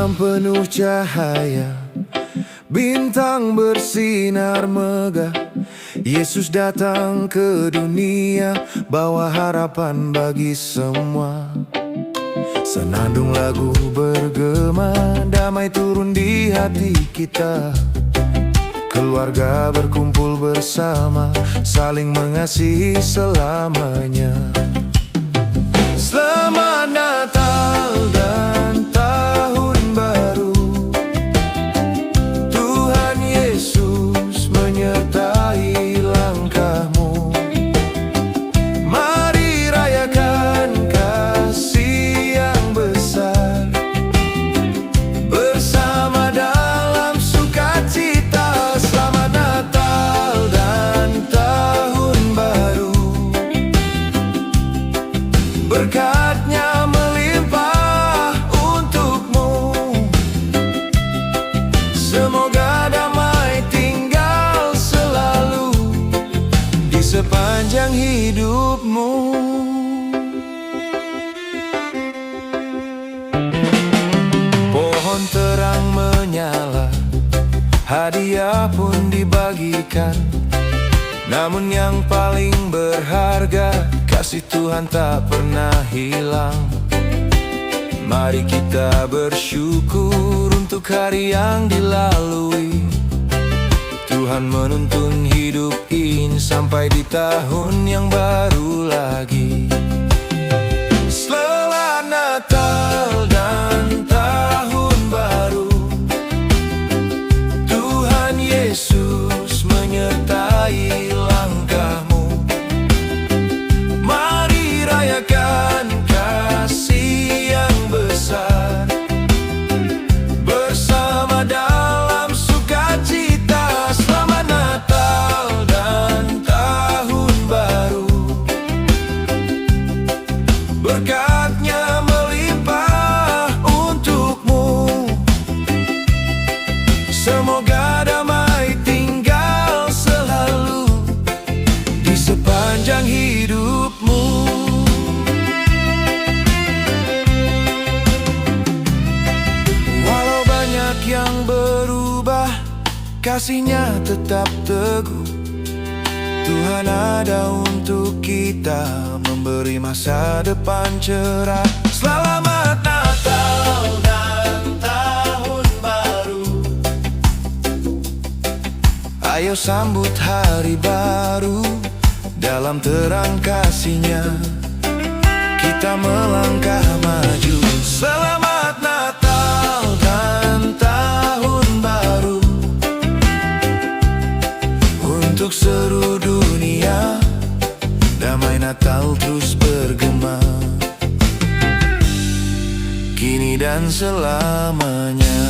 Malam penuh cahaya, bintang bersinar megah. Yesus datang ke dunia, bawa harapan bagi semua. Senandung lagu bergema, damai turun di hati kita. Keluarga berkumpul bersama, saling mengasihi selamanya. Selamat Natal dan Tahun Baru. Tuhan Yesus menyertai langkahmu. Mari rayakan kasih yang besar bersama dalam sukacita. Selamat Natal dan Tahun Baru. Berkatnya melimpah untukmu. Semoga damai tinggal selalu di sepanjang hidupmu. Pohon terang menyala, hadiah pun dibagikan. Namun yang paling berharga, kasih Tuhan tak pernah hilang. Mari kita bersyukur untuk hari yang dilalui. Tuhan menuntun hidup ini sampai di tahun yang baru lagi. Selamat Natal dan Tahun Baru. Tuhan Yesus menyertai langkahmu. Mari rayakan kasih yang besar bersama dalam sukacita. Selamat Natal dan Tahun Baru. Berkatnya melimpah untukmu. Semoga damai tinggal selalu di sepanjang hidupmu. Walau banyak yang berubah, kasih-Nya tetap teguh. Tuhan ada untuk kita, memberi masa depan cerah. Selamat Natal dan Tahun Baru. Ayo sambut hari baru dalam terang kasih-Nya. Kita melangkah maju. Selamat Natal dan Tahun Baru untuk seluruh dunia. Damai Natal terus bergema, kini dan selamanya.